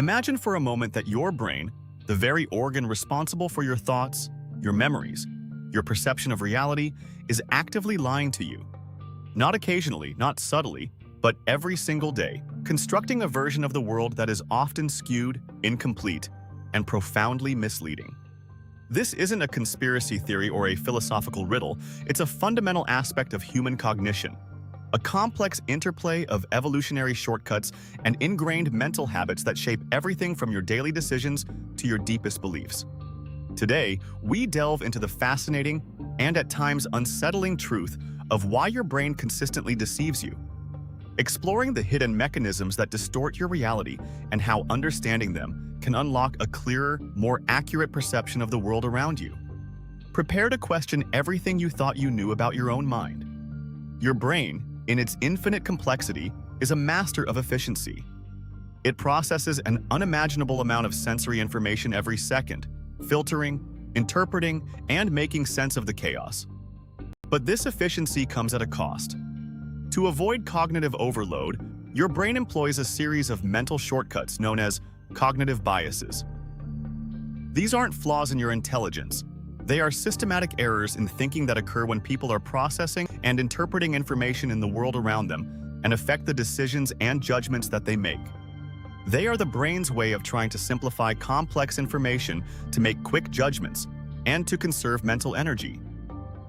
Imagine for a moment that your brain, the very organ responsible for your thoughts, your memories, your perception of reality, is actively lying to you. Not occasionally, not subtly, but every single day, constructing a version of the world that is often skewed, incomplete, and profoundly misleading. This isn't a conspiracy theory or a philosophical riddle, it's a fundamental aspect of human cognition, a complex interplay of evolutionary shortcuts and ingrained mental habits that shape everything from your daily decisions to your deepest beliefs. Today, we delve into the fascinating and at times unsettling truth of why your brain consistently deceives you, exploring the hidden mechanisms that distort your reality and how understanding them can unlock a clearer, more accurate perception of the world around you. Prepare to question everything you thought you knew about your own mind. Your brain, in its infinite complexity, is a master of efficiency. It processes an unimaginable amount of sensory information every second, filtering, interpreting, and making sense of the chaos. But this efficiency comes at a cost. To avoid cognitive overload, your brain employs a series of mental shortcuts known as cognitive biases. These aren't flaws in your intelligence. They are systematic errors in thinking that occur when people are processing and interpreting information in the world around them and affect the decisions and judgments that they make. They are the brain's way of trying to simplify complex information to make quick judgments and to conserve mental energy.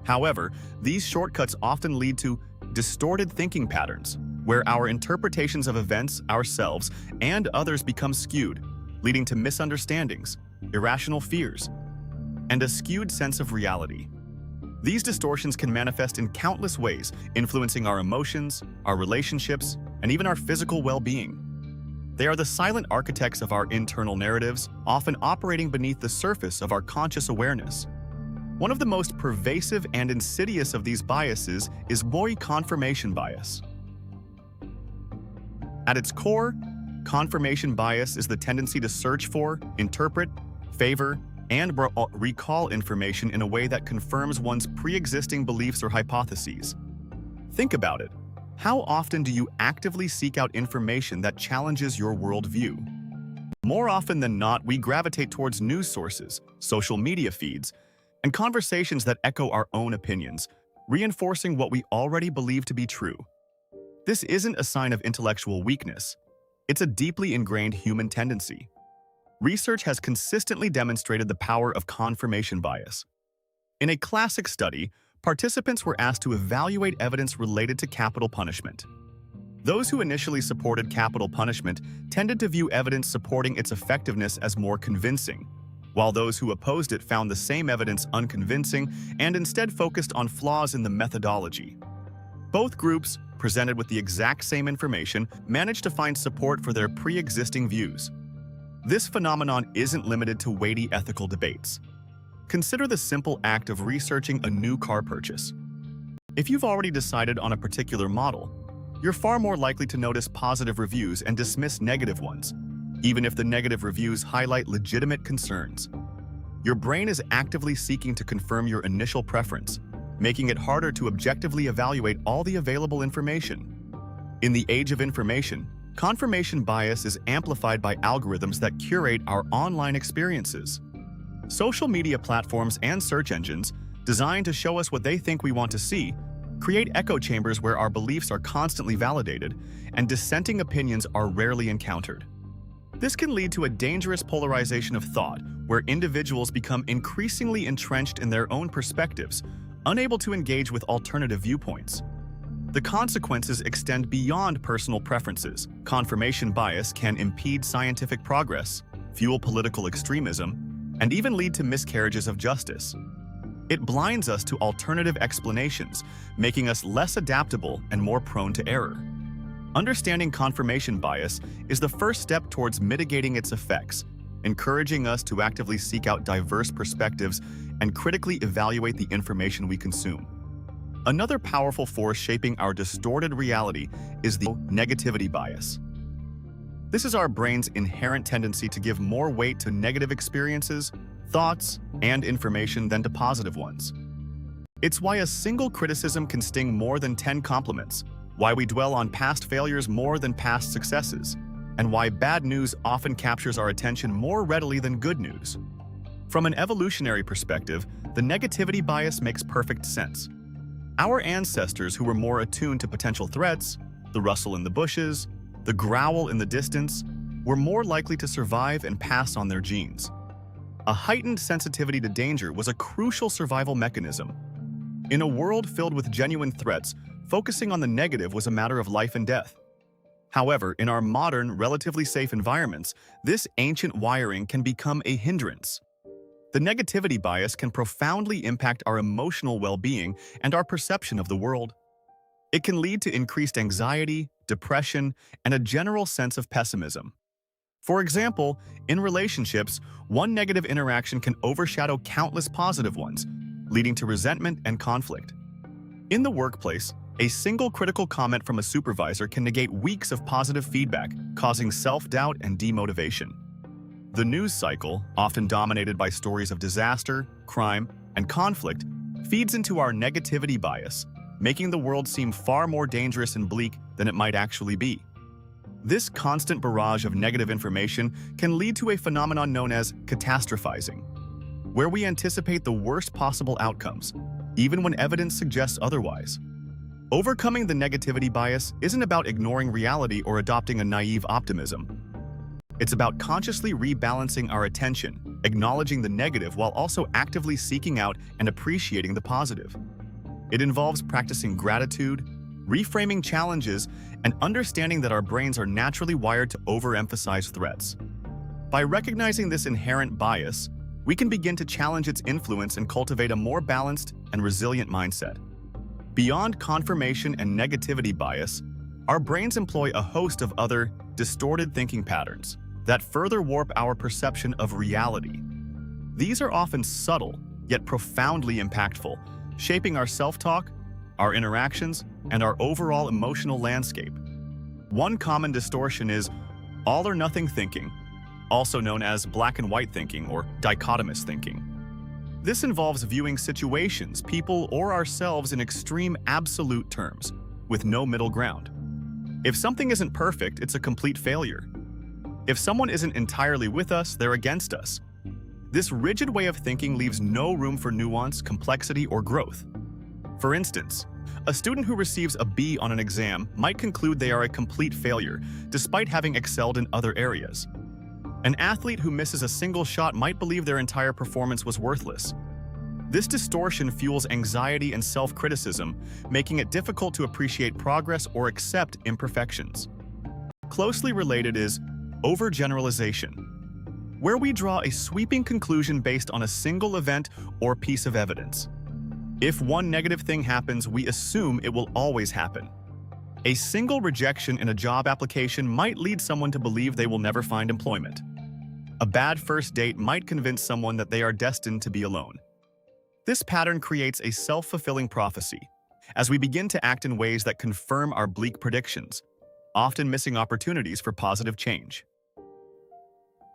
However, these shortcuts often lead to distorted thinking patterns, where our interpretations of events, ourselves, and others become skewed, leading to misunderstandings, irrational fears, and a skewed sense of reality. These distortions can manifest in countless ways, influencing our emotions, our relationships, and even our physical well-being. They are the silent architects of our internal narratives, often operating beneath the surface of our conscious awareness. One of the most pervasive and insidious of these biases is boy confirmation bias. At its core, confirmation bias is the tendency to search for, interpret, favor, and recall information in a way that confirms one's pre-existing beliefs or hypotheses. Think about it. How often do you actively seek out information that challenges your worldview? More often than not, we gravitate towards news sources, social media feeds, and conversations that echo our own opinions, reinforcing what we already believe to be true. This isn't a sign of intellectual weakness. It's a deeply ingrained human tendency. Research has consistently demonstrated the power of confirmation bias. In a classic study, participants were asked to evaluate evidence related to capital punishment. Those who initially supported capital punishment tended to view evidence supporting its effectiveness as more convincing, while those who opposed it found the same evidence unconvincing and instead focused on flaws in the methodology. Both groups, presented with the exact same information, managed to find support for their pre-existing views. This phenomenon isn't limited to weighty ethical debates. Consider the simple act of researching a new car purchase. If you've already decided on a particular model, you're far more likely to notice positive reviews and dismiss negative ones, even if the negative reviews highlight legitimate concerns. Your brain is actively seeking to confirm your initial preference, making it harder to objectively evaluate all the available information. In the age of information, confirmation bias is amplified by algorithms that curate our online experiences. Social media platforms and search engines, designed to show us what they think we want to see, create echo chambers where our beliefs are constantly validated and dissenting opinions are rarely encountered. This can lead to a dangerous polarization of thought, where individuals become increasingly entrenched in their own perspectives, unable to engage with alternative viewpoints. The consequences extend beyond personal preferences. Confirmation bias can impede scientific progress, fuel political extremism, and even lead to miscarriages of justice. It blinds us to alternative explanations, making us less adaptable and more prone to error. Understanding confirmation bias is the first step towards mitigating its effects, encouraging us to actively seek out diverse perspectives and critically evaluate the information we consume. Another powerful force shaping our distorted reality is the negativity bias. This is our brain's inherent tendency to give more weight to negative experiences, thoughts, and information than to positive ones. It's why a single criticism can sting more than 10 compliments, why we dwell on past failures more than past successes, and why bad news often captures our attention more readily than good news. From an evolutionary perspective, the negativity bias makes perfect sense. Our ancestors who were more attuned to potential threats, the rustle in the bushes, the growl in the distance, were more likely to survive and pass on their genes. A heightened sensitivity to danger was a crucial survival mechanism. In a world filled with genuine threats, focusing on the negative was a matter of life and death. However, in our modern, relatively safe environments, this ancient wiring can become a hindrance. The negativity bias can profoundly impact our emotional well-being and our perception of the world. It can lead to increased anxiety, depression, and a general sense of pessimism. For example, in relationships, one negative interaction can overshadow countless positive ones, leading to resentment and conflict. In the workplace, a single critical comment from a supervisor can negate weeks of positive feedback, causing self-doubt and demotivation. The news cycle, often dominated by stories of disaster, crime, and conflict, feeds into our negativity bias, making the world seem far more dangerous and bleak than it might actually be. This constant barrage of negative information can lead to a phenomenon known as catastrophizing, where we anticipate the worst possible outcomes, even when evidence suggests otherwise. Overcoming the negativity bias isn't about ignoring reality or adopting a naive optimism. It's about consciously rebalancing our attention, acknowledging the negative while also actively seeking out and appreciating the positive. It involves practicing gratitude, reframing challenges, and understanding that our brains are naturally wired to overemphasize threats. By recognizing this inherent bias, we can begin to challenge its influence and cultivate a more balanced and resilient mindset. Beyond confirmation and negativity bias, our brains employ a host of other distorted thinking patterns that further warp our perception of reality. These are often subtle, yet profoundly impactful, shaping our self-talk, our interactions, and our overall emotional landscape. One common distortion is all or nothing thinking, also known as black and white thinking or dichotomous thinking. This involves viewing situations, people, or ourselves in extreme absolute terms, with no middle ground. If something isn't perfect, it's a complete failure. If someone isn't entirely with us, they're against us. This rigid way of thinking leaves no room for nuance, complexity, or growth. For instance, a student who receives a B on an exam might conclude they are a complete failure, despite having excelled in other areas. An athlete who misses a single shot might believe their entire performance was worthless. This distortion fuels anxiety and self-criticism, making it difficult to appreciate progress or accept imperfections. Closely related is overgeneralization, where we draw a sweeping conclusion based on a single event or piece of evidence. If one negative thing happens, we assume it will always happen. A single rejection in a job application might lead someone to believe they will never find employment. A bad first date might convince someone that they are destined to be alone. This pattern creates a self-fulfilling prophecy, as we begin to act in ways that confirm our bleak predictions, often missing opportunities for positive change.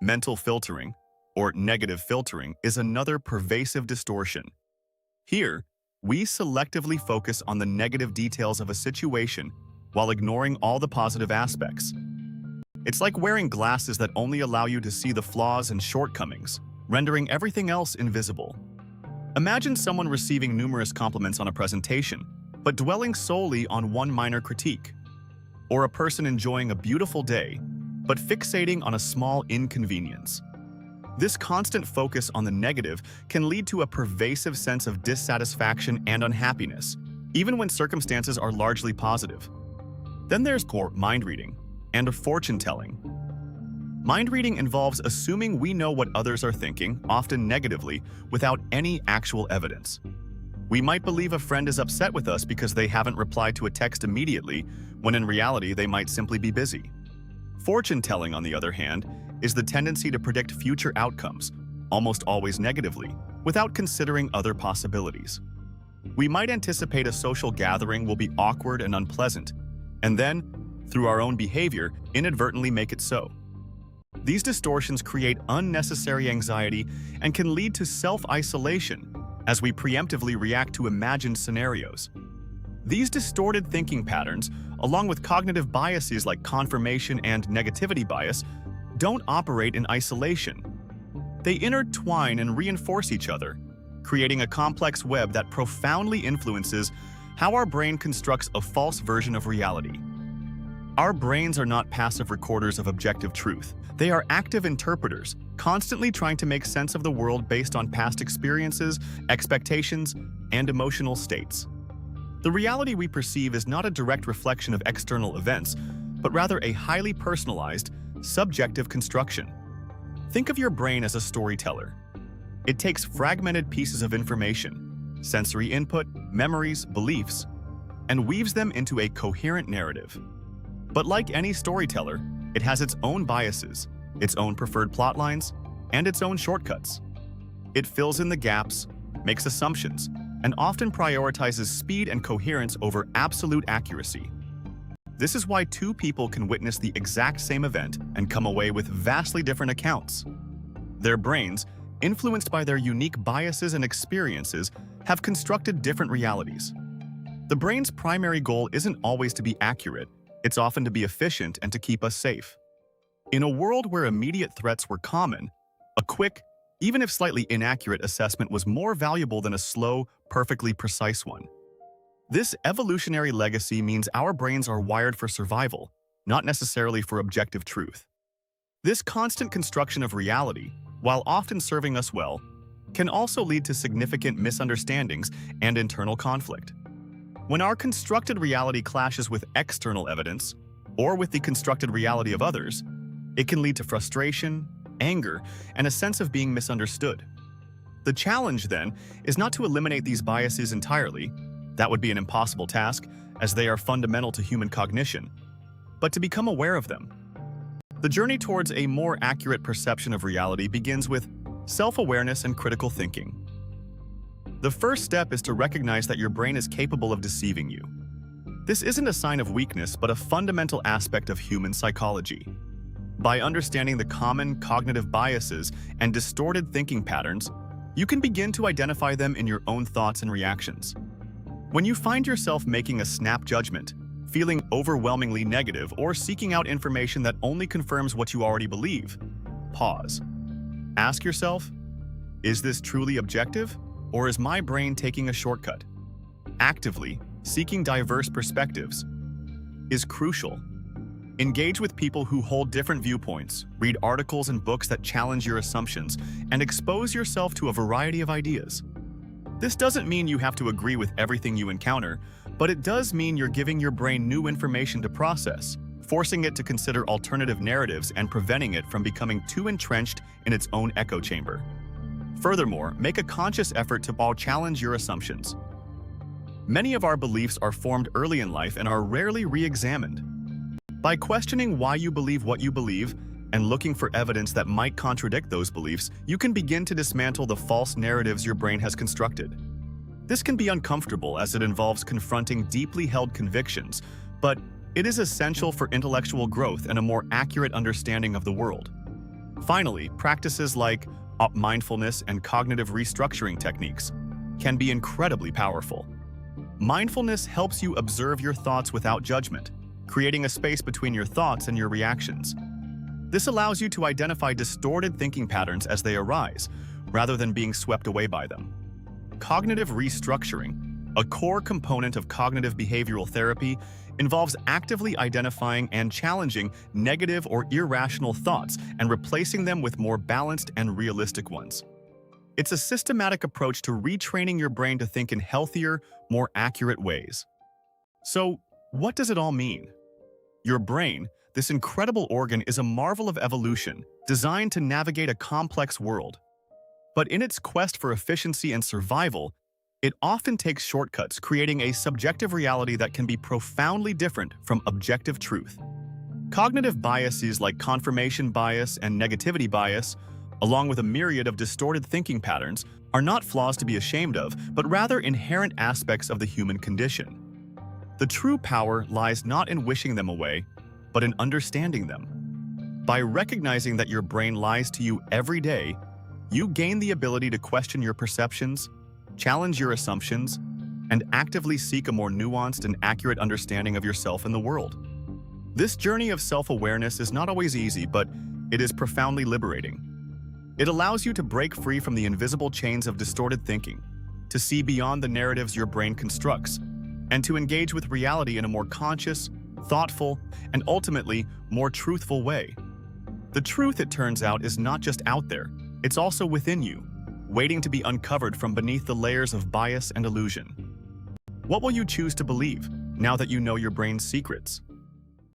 Mental filtering, or negative filtering, is another pervasive distortion. Here, we selectively focus on the negative details of a situation while ignoring all the positive aspects. It's like wearing glasses that only allow you to see the flaws and shortcomings, rendering everything else invisible. Imagine someone receiving numerous compliments on a presentation, but dwelling solely on one minor critique. Or a person enjoying a beautiful day, but fixating on a small inconvenience. This constant focus on the negative can lead to a pervasive sense of dissatisfaction and unhappiness, even when circumstances are largely positive. Then there's mind reading and fortune telling. Mind reading involves assuming we know what others are thinking, often negatively, without any actual evidence. We might believe a friend is upset with us because they haven't replied to a text immediately, when in reality they might simply be busy. Fortune telling, on the other hand, is the tendency to predict future outcomes, almost always negatively, without considering other possibilities. We might anticipate a social gathering will be awkward and unpleasant, and then, through our own behavior, inadvertently make it so. These distortions create unnecessary anxiety and can lead to self-isolation as we preemptively react to imagined scenarios. These distorted thinking patterns, along with cognitive biases like confirmation and negativity bias, don't operate in isolation. They intertwine and reinforce each other, creating a complex web that profoundly influences how our brain constructs a false version of reality. Our brains are not passive recorders of objective truth. They are active interpreters, constantly trying to make sense of the world based on past experiences, expectations, and emotional states. The reality we perceive is not a direct reflection of external events, but rather a highly personalized, subjective construction. Think of your brain as a storyteller. It takes fragmented pieces of information, sensory input, memories, beliefs, and weaves them into a coherent narrative. But like any storyteller, it has its own biases, its own preferred plotlines, and its own shortcuts. It fills in the gaps, makes assumptions, and often prioritizes speed and coherence over absolute accuracy. This is why two people can witness the exact same event and come away with vastly different accounts. Their brains, influenced by their unique biases and experiences, have constructed different realities. The brain's primary goal isn't always to be accurate, it's often to be efficient and to keep us safe. In a world where immediate threats were common, a quick, even if slightly inaccurate assessment was more valuable than a slow, perfectly precise one. This evolutionary legacy means our brains are wired for survival, not necessarily for objective truth. This constant construction of reality, while often serving us well, can also lead to significant misunderstandings and internal conflict. When our constructed reality clashes with external evidence, or with the constructed reality of others, it can lead to frustration, anger, and a sense of being misunderstood. The challenge, then, is not to eliminate these biases entirely. That would be an impossible task, as they are fundamental to human cognition, but to become aware of them. The journey towards a more accurate perception of reality begins with self-awareness and critical thinking. The first step is to recognize that your brain is capable of deceiving you. This isn't a sign of weakness, but a fundamental aspect of human psychology. By understanding the common cognitive biases and distorted thinking patterns, you can begin to identify them in your own thoughts and reactions. When you find yourself making a snap judgment, feeling overwhelmingly negative, or seeking out information that only confirms what you already believe, pause. Ask yourself, is this truly objective, or is my brain taking a shortcut? Actively seeking diverse perspectives is crucial. Engage with people who hold different viewpoints, read articles and books that challenge your assumptions, and expose yourself to a variety of ideas. This doesn't mean you have to agree with everything you encounter, but it does mean you're giving your brain new information to process, forcing it to consider alternative narratives and preventing it from becoming too entrenched in its own echo chamber. Furthermore, make a conscious effort to challenge your assumptions. Many of our beliefs are formed early in life and are rarely re-examined. By questioning why you believe what you believe and looking for evidence that might contradict those beliefs, you can begin to dismantle the false narratives your brain has constructed. This can be uncomfortable as it involves confronting deeply held convictions, but it is essential for intellectual growth and a more accurate understanding of the world. Finally, practices like mindfulness and cognitive restructuring techniques can be incredibly powerful. Mindfulness helps you observe your thoughts without judgment, creating a space between your thoughts and your reactions. This allows you to identify distorted thinking patterns as they arise, rather than being swept away by them. Cognitive restructuring, a core component of cognitive behavioral therapy, involves actively identifying and challenging negative or irrational thoughts and replacing them with more balanced and realistic ones. It's a systematic approach to retraining your brain to think in healthier, more accurate ways. So, what does it all mean? Your brain, this incredible organ, is a marvel of evolution, designed to navigate a complex world. But in its quest for efficiency and survival, it often takes shortcuts, creating a subjective reality that can be profoundly different from objective truth. Cognitive biases like confirmation bias and negativity bias, along with a myriad of distorted thinking patterns, are not flaws to be ashamed of, but rather inherent aspects of the human condition. The true power lies not in wishing them away, but in understanding them. By recognizing that your brain lies to you every day, you gain the ability to question your perceptions, challenge your assumptions, and actively seek a more nuanced and accurate understanding of yourself and the world. This journey of self-awareness is not always easy, but it is profoundly liberating. It allows you to break free from the invisible chains of distorted thinking, to see beyond the narratives your brain constructs, and to engage with reality in a more conscious, thoughtful, and ultimately more truthful way. The truth, it turns out, is not just out there, it's also within you, waiting to be uncovered from beneath the layers of bias and illusion. What will you choose to believe now that you know your brain's secrets?